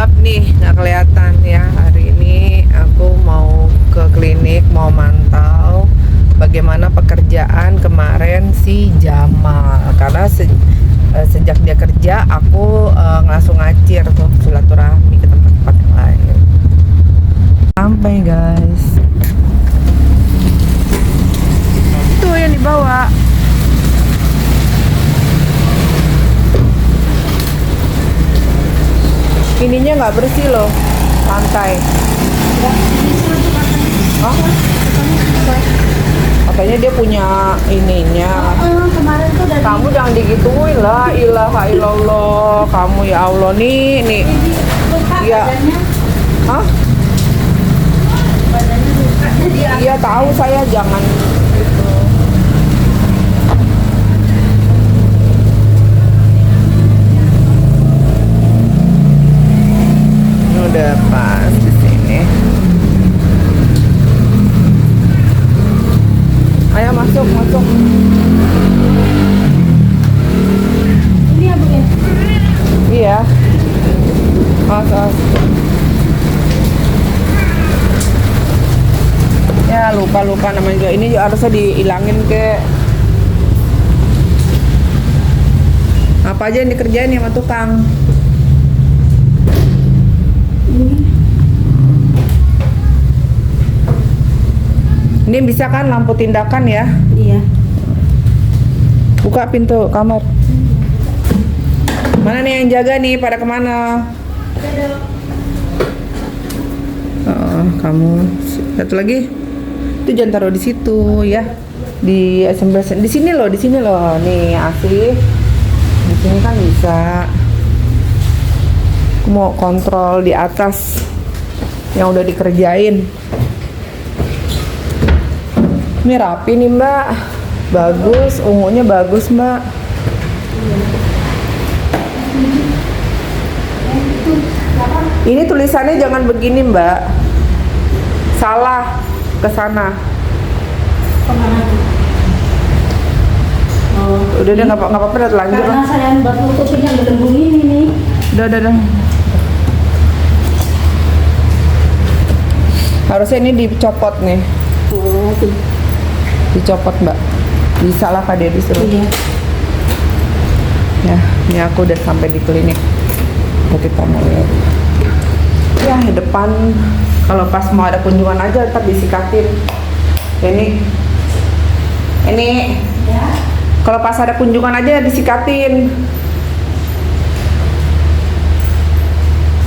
gelap nih, nggak kelihatan ya. Hari ini aku mau ke klinik, mau mantau bagaimana pekerjaan kemarin si Jamal. Karena sejak dia kerja, aku langsung ngacir tuh silaturahmi ke tempat-tempat yang lain. Sampai guys. Itu yang dibawa. Ininya nggak bersih loh, lantai. Oh, katanya dia punya ininya. Kemarin tuh dari Kamu jangan digituin lah, ilaha illallah. Kamu ya Allah nih. luka Iya. badannya, Hah? badannya luka. Jadi Iya tahu saya, jangan gitu. Ini udah pas di sini. Ayo masuk. ini ya Bu ya. Iya. Mas. Ya lupa namanya juga. Ini harusnya dihilangin ke. Apa aja yang dikerjain sama tukang? Ini bisa kan lampu tindakan ya? Iya. Buka pintu kamar. Mana nih yang jaga nih? Pada kemana? Kamu satu lagi. Itu jangan taruh di situ ya. Di di sini loh. Nih asih. Di sini kan bisa. Aku mau kontrol di atas yang udah dikerjain. Ini rapi nih Mbak. Bagus, ungunya bagus Mbak. Ini tulisannya jangan begini Mbak. Salah ke sana. Kemana tuh? Oh, Udah nggak apa-apa, udah lanjut karena lah. saya buat nutupin yang gelembung ini nih. Udah. Harusnya ini dicopot nih. Oh, tuh. Dicopot Mbak. Bisa lah Kak Dedi suruh. Iya. Ya, ini aku udah sampai di klinik. Kita mau lihat. Ya, di depan kalau pas mau ada kunjungan aja tetap disikatin. Ini Ya. kalau pas ada kunjungan aja disikatin.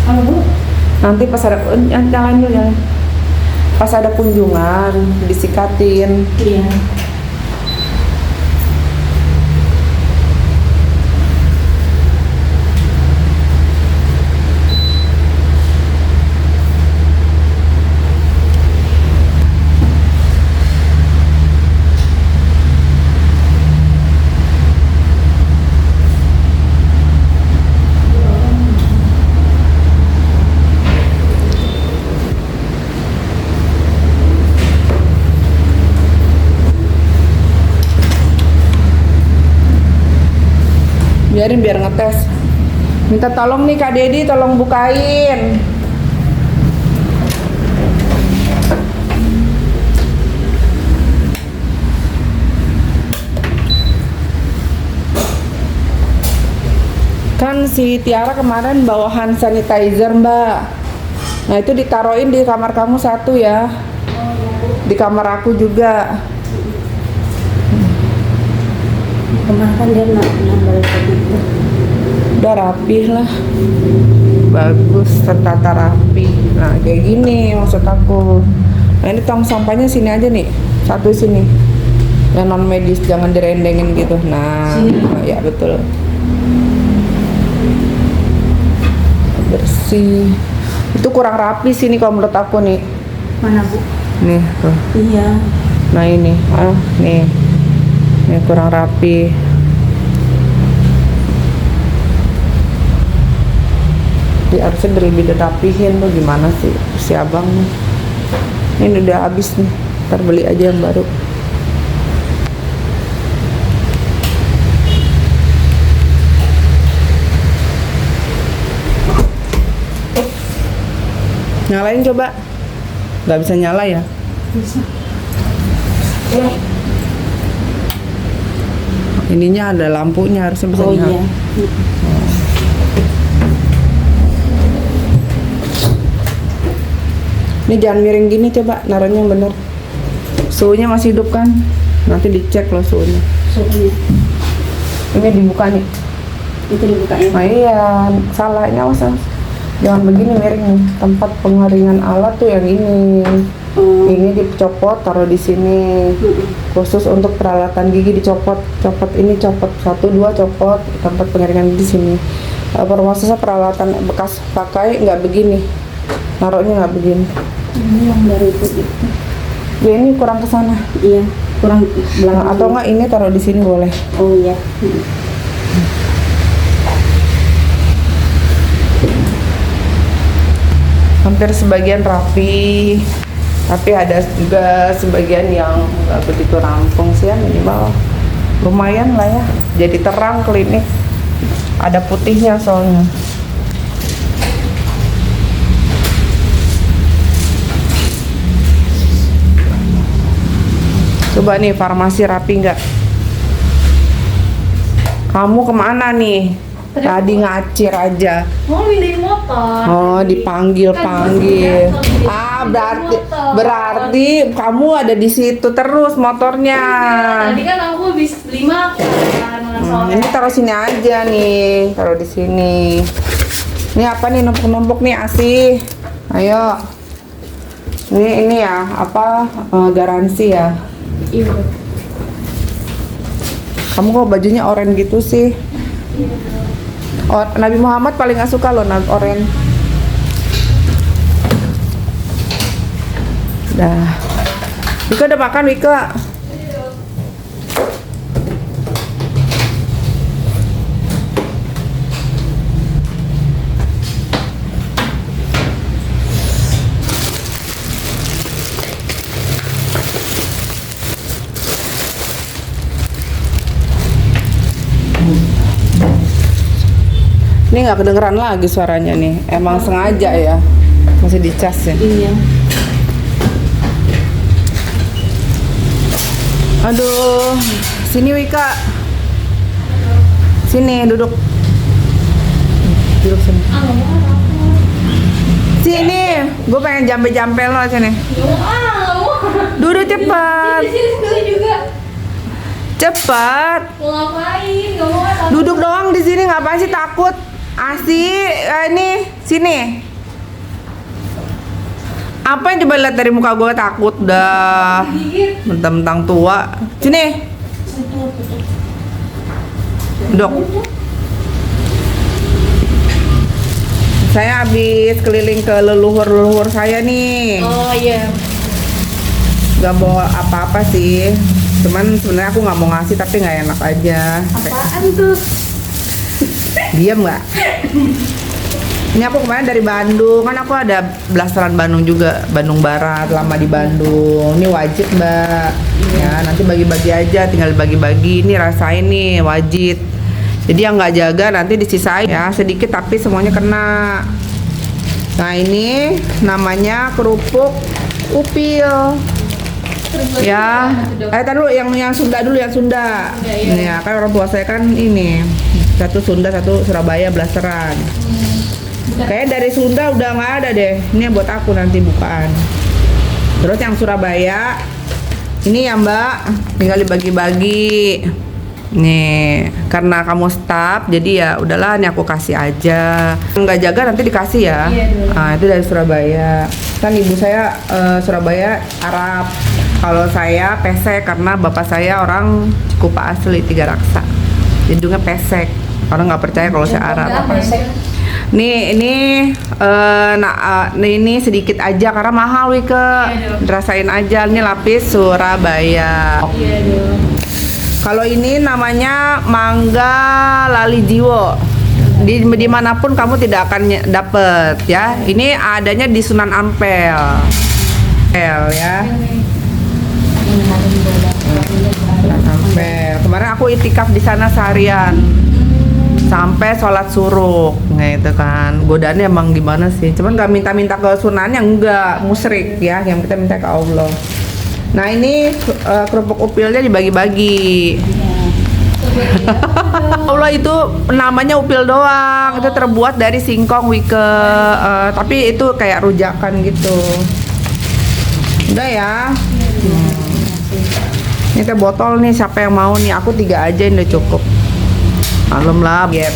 Halo Bu. Nanti pas ada jalan dulu jalan. Pas ada kunjungan disikatin. Iya. Biarin biar ngetes. Minta tolong nih Kak Dedi, tolong bukain. Kan si Tiara kemarin bawa hand sanitizer Mbak. Nah itu ditaruhin di kamar kamu satu ya. Di kamar aku juga. Kemarin kan dia nambah lagi. Udah rapih lah, bagus, tertata rapi. Nah kayak gini maksud aku. Nah ini tong sampahnya sini aja nih, satu sini, yang non medis, jangan direndengin gitu. Nah ya betul, bersih. Itu kurang rapi sini kalau menurut aku nih. Mana Bu? Nih tuh. Iya. Nah ini nih kurang rapi. Harusnya lebih dirapihin tuh, gimana sih si abang nih. Ini udah habis nih, ntar beli aja yang baru. Nyalain coba. Nggak bisa nyala ya? Bisa. Ininya ada lampunya, harusnya bisa Oh nyala. iya. Ini jangan miring gini, coba naruhnya yang bener. Suhunya masih hidup kan? Nanti dicek loh suhunya. Suhunya. Ini dibuka nih. Itu dibukanya. Nah iya, salah. Ini awas, awas. Jangan begini miring nih. Tempat pengeringan alat tuh yang ini. Ini dicopot, taruh di sini. Khusus untuk peralatan gigi dicopot. Copot ini, copot 1, 2, copot. Tempat pengeringan di sini. Maksudnya peralatan bekas pakai nggak begini. Naruhnya nggak begini. Ini yang dari itu. Ya ini kurang ke sana. Iya, kurang Nah, belakang. atau enggak ini taruh di sini boleh. Oh iya. Hampir sebagian rapi, tapi ada juga sebagian yang nggak begitu rampung sih ya, minimal lumayan lah ya. Jadi terang klinik, ada putihnya soalnya. Coba nih farmasi rapi nggak? Kamu kemana nih? Tadi ngacir aja. Mau mindahin motor. Oh, dipanggil-panggil. Ah, berarti kamu ada di situ terus motornya. Tadi kan aku habis beli makan soalnya. Ini taruh sini aja nih, taruh di sini. Ini apa nih numpuk-numpuk nih ASI? Ayo. Ini ya, apa garansi ya? Iya. Kamu kok bajunya oranye gitu sih? Oh, Nabi Muhammad paling gak suka loh oranye. Dah. Wika udah makan, Wika? Ini nggak kedengeran lagi suaranya nih. Emang sengaja ya, masih dicas ya. Iya. Aduh, sini Wika. Sini duduk. Duduk sini. Sini, gue pengen jampe-jampe lo sini. Duduk cepat. Di sini juga. Cepat. Mau ngapain? Gak mau kan? Duduk doang di sini, ngapain sih takut? Ini sini. Apa yang coba lihat dari muka gue takut dah. Gigit. Mentang-mentang tua. Sini. Dok. Saya habis keliling ke leluhur-leluhur saya nih. Oh iya. Gak bawa apa-apa sih. Cuman sebenarnya aku nggak mau ngasih tapi nggak enak aja. Apaan tuh? Diam nggak? Ini aku kemarin dari Bandung, kan aku ada blasteran Bandung juga, Bandung Barat, lama di Bandung. Ini wajib Mbak, ya nanti bagi-bagi aja, tinggal bagi-bagi. Ini rasain nih, wajib. Jadi yang nggak jaga nanti disisain ya, sedikit tapi semuanya kena. Nah ini namanya kerupuk upil. Ya, tadi dulu yang Sunda dulu, yang Sunda. Iya. Ya, kan orang tua saya kan ini satu Sunda, satu Surabaya blasteran. Kayak dari Sunda udah nggak ada deh. Ini buat aku nanti bukaan. Terus yang Surabaya ini ya Mbak, tinggal dibagi-bagi. Nih, karena kamu staff, jadi ya udahlah, nih aku kasih aja. Nggak jaga nanti dikasih ya. Iya, dulu. Nah, itu dari Surabaya. Kan ibu saya Surabaya Arab. Kalau saya pesek karena bapak saya orang Cikupa asli, Tiga Raksa. Jadinya pesek. Orang nggak percaya kalau saya Arab. Nih ini sedikit aja karena mahal Wika. Iya, Rasain aja, ini lapis Surabaya. Iya dong. Kalau ini namanya mangga lali jiwo. Dimanapun kamu tidak akan dapet ya. Ini adanya di Sunan Ampel. Ya. Sunan Ampel. Kemarin aku itikaf di sana seharian. sampai sholat suruk, gitu kan. Godaannya emang gimana sih? Cuman nggak minta-minta ke sunahnya, enggak, musyrik ya. Yang kita minta ke Allah. Nah ini kerupuk upilnya dibagi-bagi. Allah itu namanya upil doang, itu terbuat dari singkong wike, tapi itu kayak rujakan gitu. Udah ya. Ini teh botol nih, siapa yang mau nih? Aku 3 aja udah cukup. Malum lah, Gap.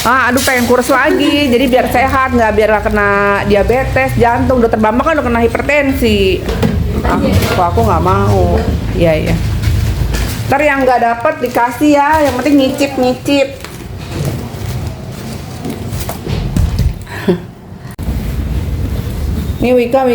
Aduh pengen kurus lagi, jadi biar sehat, nggak biar kena diabetes, jantung, dokter Bambang kan udah kena hipertensi. Aku nggak mau. Iya. Ntar yang nggak dapet dikasih ya, yang penting nyicip. Nih Wika.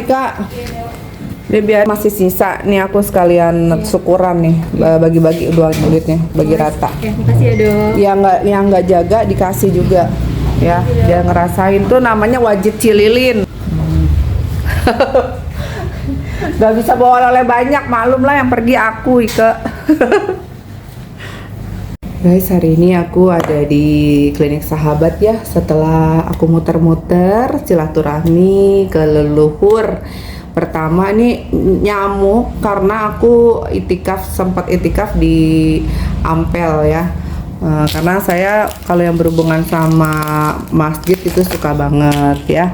Dia biar masih sisa nih, aku sekalian syukuran nih, bagi-bagi duitnya, bagi rata. Oke, makasih ya Dok. Yang nggak jaga dikasih juga, ya. Dia ngerasain tuh namanya wajib cililin. Gak bisa bawa oleh banyak, maklum lah yang pergi aku Ike. Guys, hari ini aku ada di klinik sahabat ya. Setelah aku muter-muter silaturahmi ke leluhur. Pertama nih nyamuk karena aku sempat itikaf di Ampel ya. Karena saya kalau yang berhubungan sama masjid itu suka banget ya.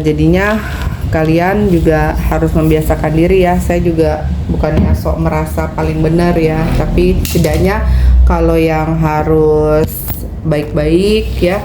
Jadinya kalian juga harus membiasakan diri ya. Saya juga bukannya sok merasa paling benar ya, tapi setidaknya kalau yang harus baik-baik ya,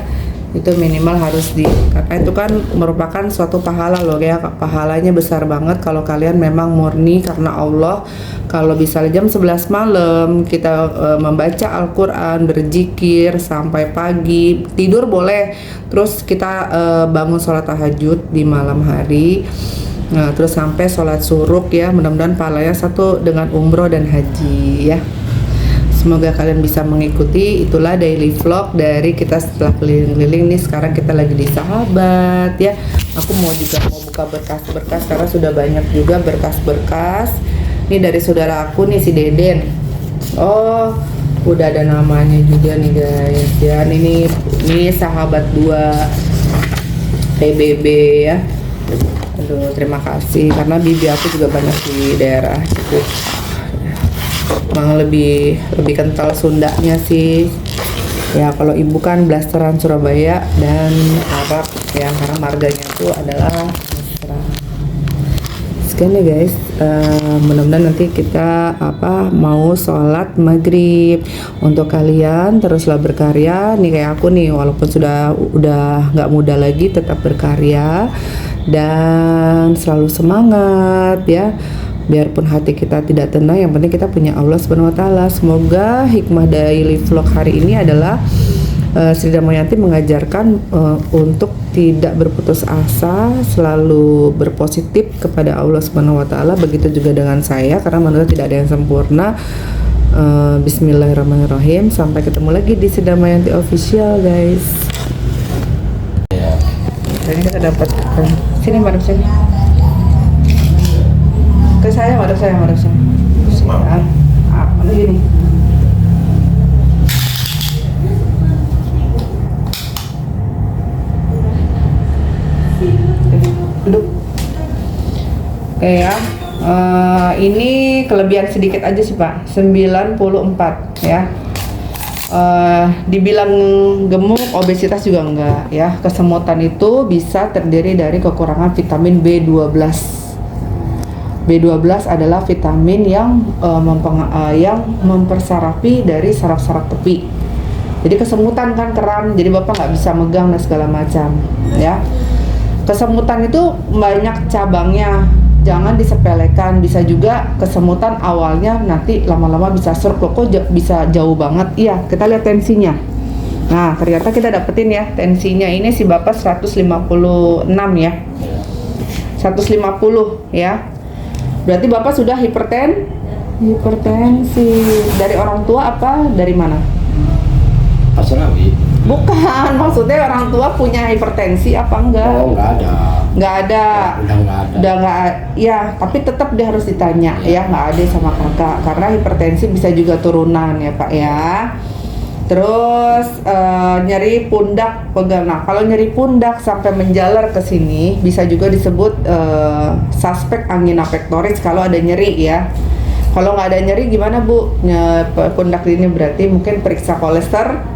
itu minimal harus karena itu kan merupakan suatu pahala loh ya, pahalanya besar banget kalau kalian memang murni karena Allah. Kalau bisa jam 11 malam kita membaca Al-Quran, berzikir sampai pagi, tidur boleh, terus kita bangun sholat tahajud di malam hari, terus sampai sholat suruk ya, mudah-mudahan pahalanya satu dengan umroh dan haji ya. Semoga kalian bisa mengikuti. Itulah daily vlog dari kita setelah keliling-keliling nih. Sekarang kita lagi di sahabat ya. Aku mau buka berkas-berkas karena sudah banyak juga berkas-berkas. Ini dari saudara aku nih, si Deden. Oh, udah ada namanya juga nih guys ya. Ini sahabat 2 PBB ya. Aduh, terima kasih karena bibi aku juga banyak di daerah situ. Emang lebih kental Sundanya sih ya. Kalau ibu kan blasteran Surabaya dan Arab ya, karena marganya itu adalah Mesra. Sekian ya guys, mudah-mudahan nanti kita mau sholat maghrib. Untuk kalian teruslah berkarya nih kayak aku nih, walaupun udah nggak muda lagi, tetap berkarya dan selalu semangat ya. Biarpun hati kita tidak tenang, yang penting kita punya Allah Subhanahu wa taala. Semoga hikmah daily vlog hari ini adalah Sri Damayanti mengajarkan untuk tidak berputus asa, selalu berpositif kepada Allah Subhanahu wa taala. Begitu juga dengan saya, karena manusia tidak ada yang sempurna. Bismillahirrahmanirrahim. Sampai ketemu lagi di Sri Damayanti official guys. Ini kita dapat sini madam sini. Ke saya, madam saya. Gini. Duduk. Oke ya. Ini kelebihan sedikit aja sih Pak. 94 ya. Dibilang gemuk, obesitas juga enggak ya. Kesemutan itu bisa terdiri dari kekurangan vitamin B12. B12 adalah vitamin yang mempersarafi dari saraf-saraf tepi. Jadi kesemutan kan kram, jadi Bapak nggak bisa megang dan segala macam ya. Kesemutan itu banyak cabangnya, jangan disepelekan. Bisa juga kesemutan awalnya nanti lama-lama bisa stroke, kok bisa jauh banget. Iya, kita lihat tensinya. Nah, ternyata kita dapetin ya, tensinya ini si Bapak 156 ya. 150 ya. Berarti Bapak sudah hipertensi. Dari orang tua apa dari mana? Asrawi. Bukan, maksudnya orang tua punya hipertensi apa enggak? Oh, nggak ada. Nggak ada. Udah nggak ada. Udah nggak, ya. Tapi tetap dia harus ditanya ya, nggak ada sama kakak. Karena hipertensi bisa juga turunan ya Pak ya. Terus nyeri pundak pegal. Nah, kalau nyeri pundak sampai menjalar ke sini bisa juga disebut suspek angina pectoris kalau ada nyeri ya. Kalau nggak ada nyeri gimana Bu? Pundak ini berarti mungkin periksa kolesterol.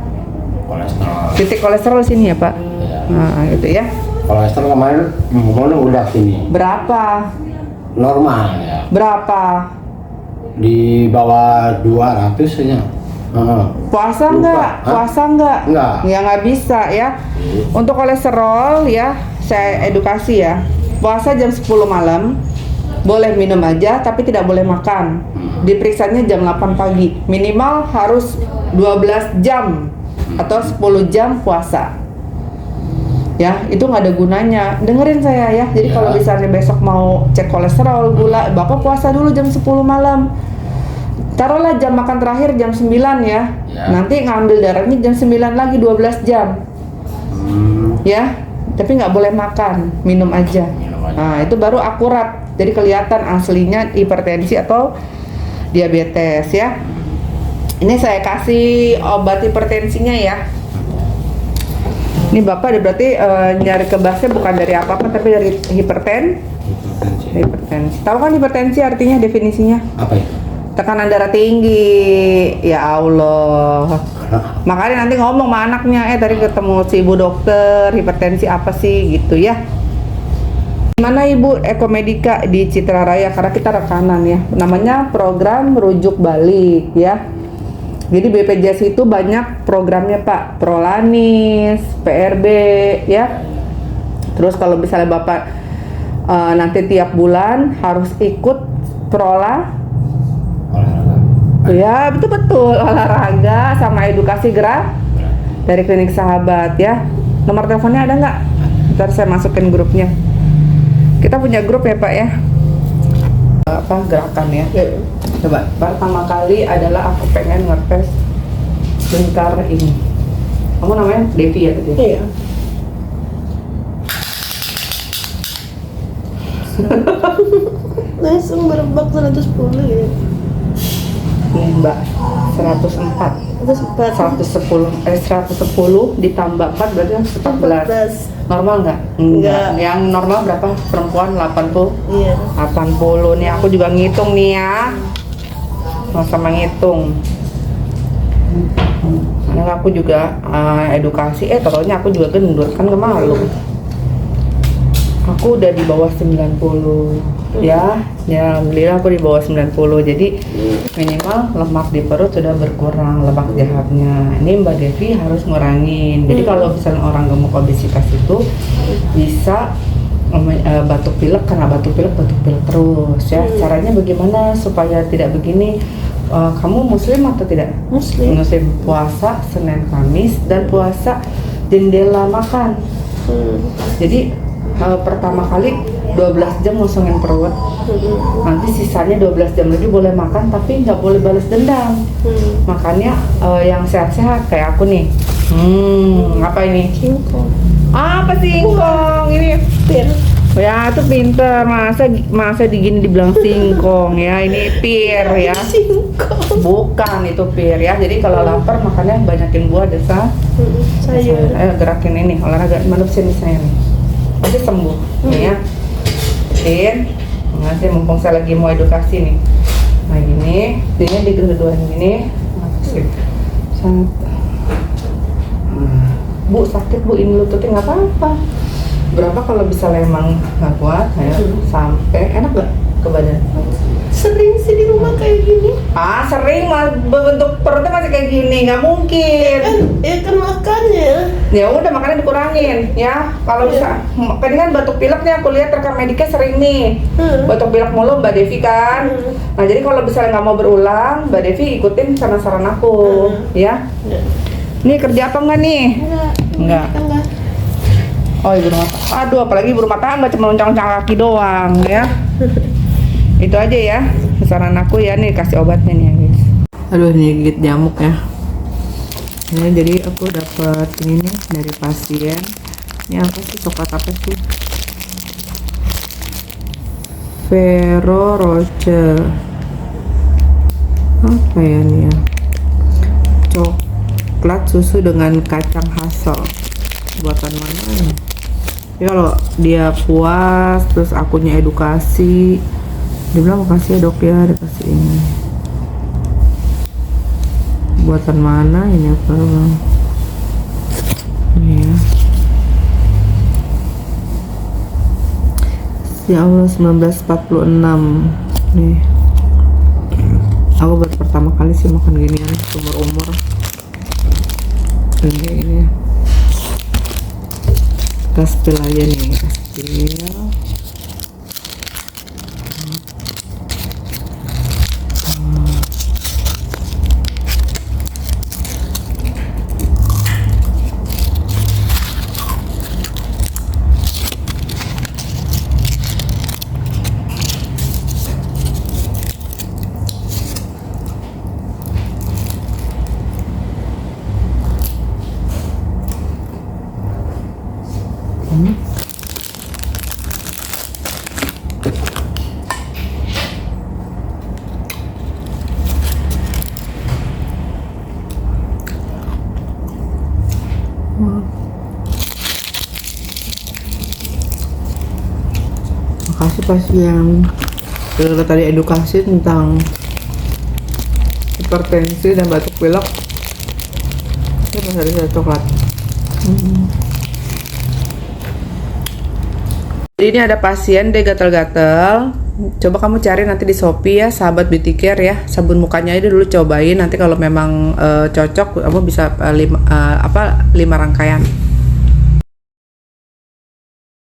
Titik kolesterol sini ya Pak. Ya. Nah, itu ya. Kolesterol kemarin udah sini. Berapa? Normal ya. Berapa? Di bawah 200 ya. Puasa Lupa. enggak? Hah? Puasa enggak? Enggak. Ya nggak bisa ya. Untuk kolesterol ya, saya edukasi ya. Puasa jam 10 malam, boleh minum aja tapi tidak boleh makan. Diperiksanya jam 8 pagi. Minimal harus 12 jam atau 10 jam puasa. Ya, itu nggak ada gunanya. Dengerin saya ya. Jadi Ya. kalau misalnya besok mau cek kolesterol, gula, Bapak puasa dulu jam 10 malam. Taruhlah jam makan terakhir jam 9 ya. Ya. Nanti ngambil darahnya jam 9 lagi 12 jam. Ya. Tapi nggak boleh makan, minum aja. Minum aja. Nah, itu baru akurat. Jadi kelihatan aslinya hipertensi atau diabetes ya. Ini saya kasih obat hipertensinya ya. Ini Bapak berarti nyari kebasnya bukan dari apa-apa tapi dari hipertensi. Tahu kan hipertensi artinya definisinya? Apa itu? Tekanan darah tinggi. Ya Allah. Makanya nanti ngomong sama anaknya, tadi ketemu si ibu dokter, hipertensi apa sih gitu ya. Mana Ibu Ekomedika di Citra Raya, karena kita rekanan ya. Namanya program rujuk balik ya. Jadi BPJS itu banyak programnya Pak, Prolanis, PRB ya. Terus kalau misalnya Bapak nanti tiap bulan harus ikut Prola. Ya betul olahraga sama edukasi gerak dari Klinik Sahabat ya. Nomor teleponnya ada nggak? Ntar saya masukin grupnya. Kita punya grup ya Pak ya. Apa gerakan ya? Coba pertama kali adalah aku pengen ngetes lingkar ini. Kamu namanya Devi ya tadi? Iya. Langsung berebak 110 ya. Nih Mbak, 104. Terus 110 ditambah 4 berarti 14. Normal nggak? Enggak. Yang normal berapa? Perempuan 80. Iya. 80 nih aku juga ngitung nih ya. Sama ngitung. Karena aku juga edukasi, totalnya aku juga gendur kan gak malu. Aku udah di bawah 90 ya alhamdulillah aku di bawah 90, jadi minimal lemak di perut sudah berkurang, lemak jahatnya. Ini Mbak Devi harus ngurangin. Jadi kalau misalnya orang gemuk obesitas itu bisa batuk pilek, karena batuk pilek terus ya. Caranya bagaimana supaya tidak begini? Kamu muslim atau tidak? Muslim. Puasa Senin Kamis dan puasa jendela makan. Jadi pertama kali 12 jam ngosongin perut, nanti sisanya 12 jam lagi boleh makan tapi nggak boleh balas dendam. Makannya yang sehat-sehat kayak aku nih. Apa ini? Singkong. Apa singkong? Ini Pir. ya itu pinter, masa digini dibilang singkong ya. Ini pir ya. Singkong. Bukan itu pir ya. Jadi kalau lapar makannya banyakin buah desa. Sayur. Ayo gerakin ini olahraga mana sini saya nih. Pasti sembuh nih ya. Ngasih mumpung saya lagi mau edukasi nih. Nah gini, ini digeduduan gini. Sip. Bu sakit Bu, ini lututnya nggak apa-apa. Berapa kalau bisa emang nggak kuat, sampai enak nggak ke badan? Sering sih di rumah kayak gini. Sering bentuk perutnya masih kayak gini, nggak mungkin. Ya kan makannya. Ya udah makanya dikurangin ya. Kalau bisa, tadi kan batuk pilek nih aku lihat rekam mediknya sering nih. Batuk pilek mulu Mbak Devi kan. Nah jadi kalau misalnya nggak mau berulang, Mbak Devi ikutin saran-saran aku ya. Nih kerja apa enggak nih? Enggak. Oh ibu rumah tangga. Aduh apalagi ibu rumah tangga cuma loncang-loncang kaki doang ya. Itu aja ya saran aku ya. Nih kasih obatnya nih ya guys. Aduh ini gigit nyamuk ya. Nah, jadi aku dapat ini nih dari pasien. Ini apa sih, coklat apa sih? Ferrero Rocher. Apa ya nih ya? Coklat susu dengan kacang hasel. Buatan mana nih? Jadi kalau dia puas, terus akunya edukasi, dia bilang makasih ya dok ya, dikasih ini. Buatan mana ini apa bang? Ini ya. Ya Allah, 1946 nih. Aku baru pertama kali sih makan ginian seumur umur. Dan kayak ini. Kita spill aja nih, kita spill. Makasih pasien. Udah tadi edukasi tentang hipertensi dan batuk pilek. Ini masih ada coklat. Jadi ini ada pasien dia gatal-gatal. Coba kamu cari nanti di Shopee ya, sahabat beauty care ya. Sabun mukanya aja dulu cobain. Nanti kalau memang cocok, kamu bisa 5 rangkaian.